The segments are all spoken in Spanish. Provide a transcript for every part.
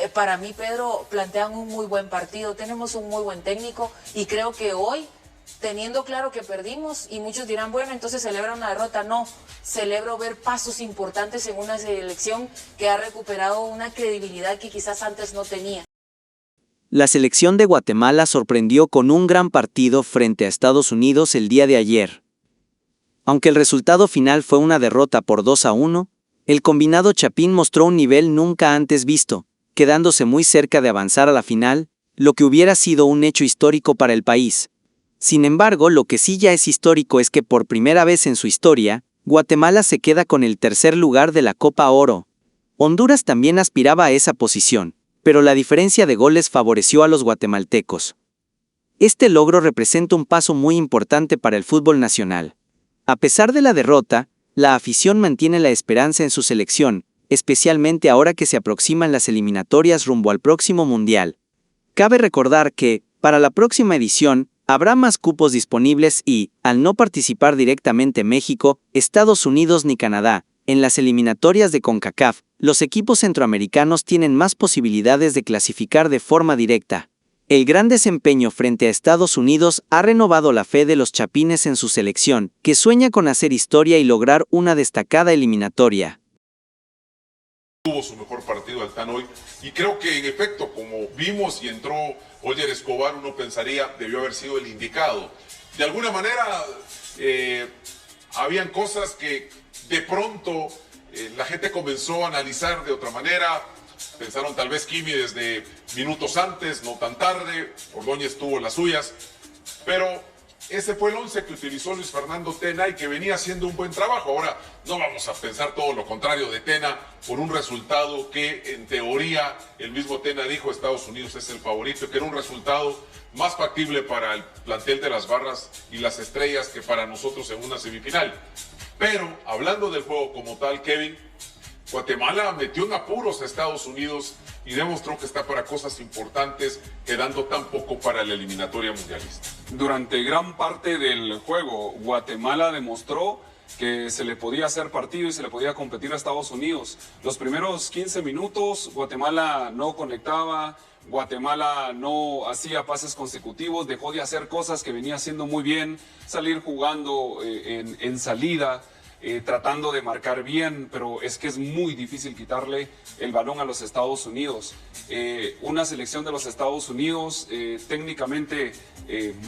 para mí, Pedro, plantean un muy buen partido, tenemos un muy buen técnico y creo que hoy, teniendo claro que perdimos, y muchos dirán, bueno, entonces celebra una derrota. No, celebro ver pasos importantes en una selección que ha recuperado una credibilidad que quizás antes no tenía. La selección de Guatemala sorprendió con un gran partido frente a Estados Unidos el día de ayer. Aunque el resultado final fue una derrota por 2-1, el combinado Chapín mostró un nivel nunca antes visto, quedándose muy cerca de avanzar a la final, lo que hubiera sido un hecho histórico para el país. Sin embargo, lo que sí ya es histórico es que por primera vez en su historia, Guatemala se queda con el tercer lugar de la Copa Oro. Honduras también aspiraba a esa posición, pero la diferencia de goles favoreció a los guatemaltecos. Este logro representa un paso muy importante para el fútbol nacional. A pesar de la derrota, la afición mantiene la esperanza en su selección, especialmente ahora que se aproximan las eliminatorias rumbo al próximo Mundial. Cabe recordar que, para la próxima edición, habrá más cupos disponibles y, al no participar directamente México, Estados Unidos ni Canadá, en las eliminatorias de CONCACAF, los equipos centroamericanos tienen más posibilidades de clasificar de forma directa. El gran desempeño frente a Estados Unidos ha renovado la fe de los chapines en su selección, que sueña con hacer historia y lograr una destacada eliminatoria. Tuvo su mejor partido Altán hoy y creo que en efecto, como vimos y entró Oyer Escobar, uno pensaría debió haber sido el indicado. De alguna manera habían cosas que de pronto la gente comenzó a analizar de otra manera. Pensaron tal vez Kimi desde minutos antes, no tan tarde. Ordóñez tuvo las suyas, pero ese fue el 11 que utilizó Luis Fernando Tena y que venía haciendo un buen trabajo. Ahora, no vamos a pensar todo lo contrario de Tena por un resultado que, en teoría, el mismo Tena dijo Estados Unidos es el favorito, que era un resultado más factible para el plantel de las Barras y las Estrellas que para nosotros en una semifinal. Pero, hablando del juego como tal, Kevin, Guatemala metió en apuros a Estados Unidos y demostró que está para cosas importantes, quedando tan poco para la eliminatoria mundialista. Durante gran parte del juego, Guatemala demostró que se le podía hacer partido y se le podía competir a Estados Unidos. Los primeros 15 minutos, Guatemala no conectaba, Guatemala no hacía pases consecutivos, dejó de hacer cosas que venía haciendo muy bien, salir jugando en salida, tratando de marcar bien, pero es que es muy difícil quitarle el balón a los Estados Unidos. Una selección de los Estados Unidos técnicamente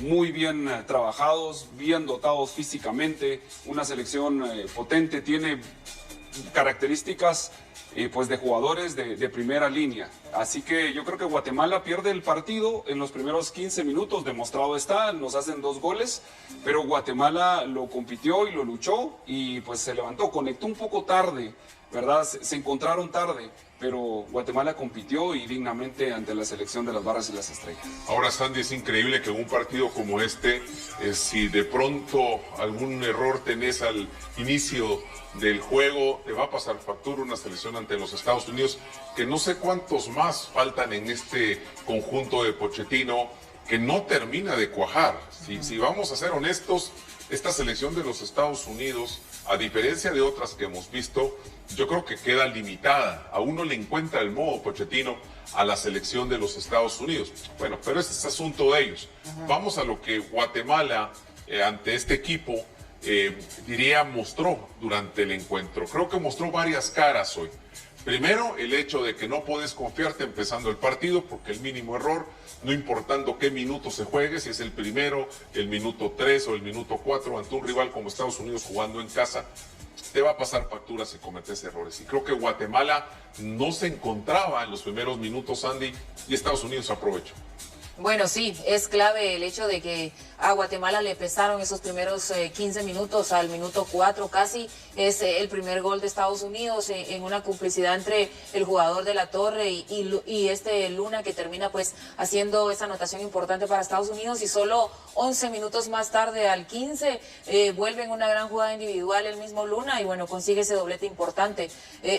muy bien trabajados, bien dotados físicamente, una selección potente, tiene características pues de jugadores de primera línea. Así que yo creo que Guatemala pierde el partido en los primeros 15 minutos, demostrado está, nos hacen 2 goles, pero Guatemala lo compitió y lo luchó y pues se levantó, conectó un poco tarde, ¿verdad? Se encontraron tarde, pero Guatemala compitió y dignamente ante la selección de las Barras y las Estrellas. Ahora, Sandy, es increíble que en un partido como este, si de pronto algún error tenés al inicio del juego, te va a pasar factura una selección ante los Estados Unidos, que no sé cuántos más faltan en este conjunto de Pochettino, que no termina de cuajar. Si vamos a ser honestos, esta selección de los Estados Unidos, a diferencia de otras que hemos visto, yo creo que queda limitada. A uno le encuentra el modo Pochettino a la selección de los Estados Unidos. Bueno, pero ese es asunto de ellos. Vamos a lo que Guatemala, ante este equipo, diría, mostró durante el encuentro. Creo que mostró varias caras hoy. Primero, el hecho de que no puedes confiarte empezando el partido, porque el mínimo error, no importando qué minuto se juegue, si es el primero, el minuto 3 o el minuto 4, ante un rival como Estados Unidos jugando en casa, te va a pasar factura si cometes errores. Y creo que Guatemala no se encontraba en los primeros minutos, Andy, y Estados Unidos aprovechó. Bueno, sí, es clave el hecho de que a Guatemala le pesaron esos primeros 15 minutos, al minuto 4 casi, es el primer gol de Estados Unidos en una complicidad entre el jugador de la Torre y este Luna, que termina pues haciendo esa anotación importante para Estados Unidos, y solo 11 minutos más tarde, al 15, vuelve en una gran jugada individual el mismo Luna y bueno, consigue ese doblete importante.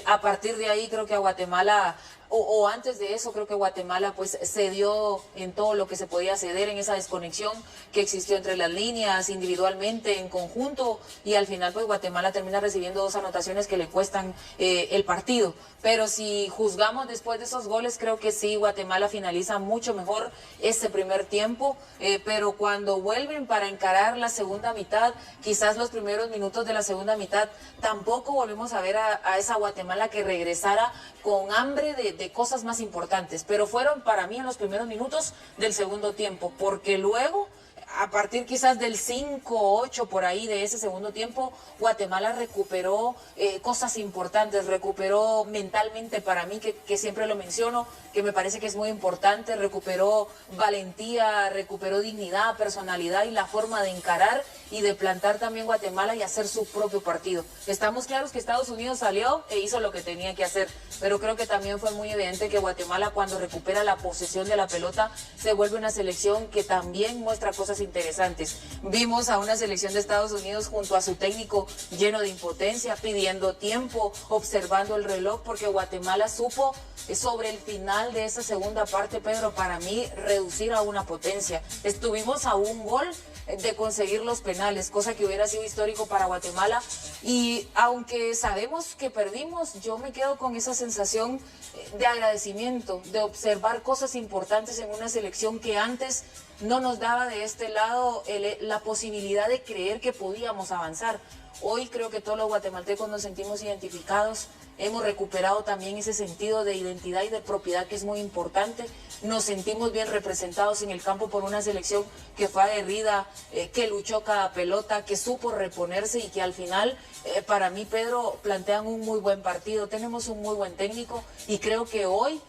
A partir de ahí creo que a Guatemala o antes de eso, creo que Guatemala pues cedió en todo lo que se podía ceder, en esa desconexión que existió entre las líneas, individualmente, en conjunto, y al final pues Guatemala termina recibiendo 2 anotaciones que le cuestan el partido. Pero si juzgamos después de esos goles, creo que sí, Guatemala finaliza mucho mejor ese primer tiempo, pero cuando vuelven para encarar la segunda mitad, quizás los primeros minutos de la segunda mitad, tampoco volvemos a ver a esa Guatemala que regresara con hambre de cosas más importantes, pero fueron para mí en los primeros minutos del segundo tiempo, porque luego, a partir quizás del 5-8 por ahí de ese segundo tiempo, Guatemala recuperó cosas importantes, recuperó mentalmente para mí, que siempre lo menciono, que me parece que es muy importante, recuperó valentía, recuperó dignidad, personalidad y la forma de encarar y de plantar también Guatemala y hacer su propio partido. Estamos claros que Estados Unidos salió e hizo lo que tenía que hacer, pero creo que también fue muy evidente que Guatemala, cuando recupera la posesión de la pelota, se vuelve una selección que también muestra cosas interesantes. Vimos a una selección de Estados Unidos junto a su técnico lleno de impotencia, pidiendo tiempo, observando el reloj, porque Guatemala supo sobre el final de esa segunda parte, Pedro, para mí reducir a una potencia. Estuvimos a un gol de conseguir los penales, cosa que hubiera sido histórico para Guatemala, y aunque sabemos que perdimos, yo me quedo con esa sensación de agradecimiento, de observar cosas importantes en una selección que antes no nos daba de este lado la posibilidad de creer que podíamos avanzar. Hoy creo que todos los guatemaltecos nos sentimos identificados, hemos recuperado también ese sentido de identidad y de propiedad que es muy importante, nos sentimos bien representados en el campo por una selección que fue aguerrida, que luchó cada pelota, que supo reponerse y que al final, para mí, Pedro, plantean un muy buen partido, tenemos un muy buen técnico y creo que hoy,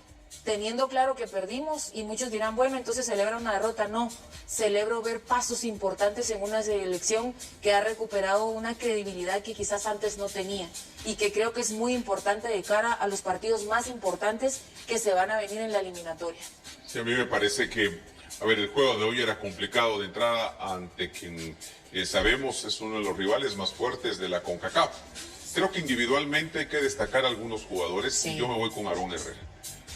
teniendo claro que perdimos, y muchos dirán, bueno, entonces celebra una derrota. No, celebro ver pasos importantes en una selección que ha recuperado una credibilidad que quizás antes no tenía y que creo que es muy importante de cara a los partidos más importantes que se van a venir en la eliminatoria. Sí, a mí me parece que, a ver, el juego de hoy era complicado de entrada ante quien sabemos es uno de los rivales más fuertes de la CONCACAF. Creo que individualmente hay que destacar a algunos jugadores, sí. Y yo me voy con Aarón Herrera.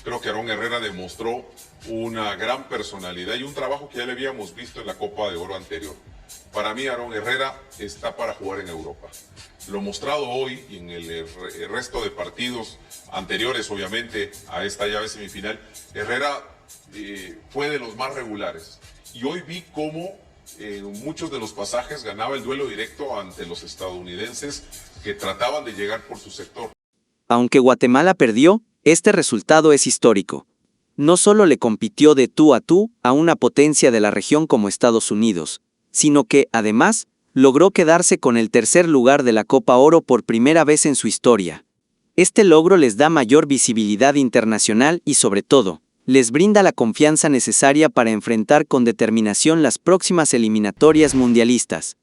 Creo que Aarón Herrera demostró una gran personalidad y un trabajo que ya le habíamos visto en la Copa de Oro anterior. Para mí, Aarón Herrera está para jugar en Europa. Lo mostrado hoy y en el resto de partidos anteriores, obviamente, a esta llave semifinal, Herrera fue de los más regulares. Y hoy vi cómo en muchos de los pasajes ganaba el duelo directo ante los estadounidenses que trataban de llegar por su sector. Aunque Guatemala perdió, este resultado es histórico. No solo le compitió de tú a una potencia de la región como Estados Unidos, sino que, además, logró quedarse con el tercer lugar de la Copa Oro por primera vez en su historia. Este logro les da mayor visibilidad internacional y, sobre todo, les brinda la confianza necesaria para enfrentar con determinación las próximas eliminatorias mundialistas.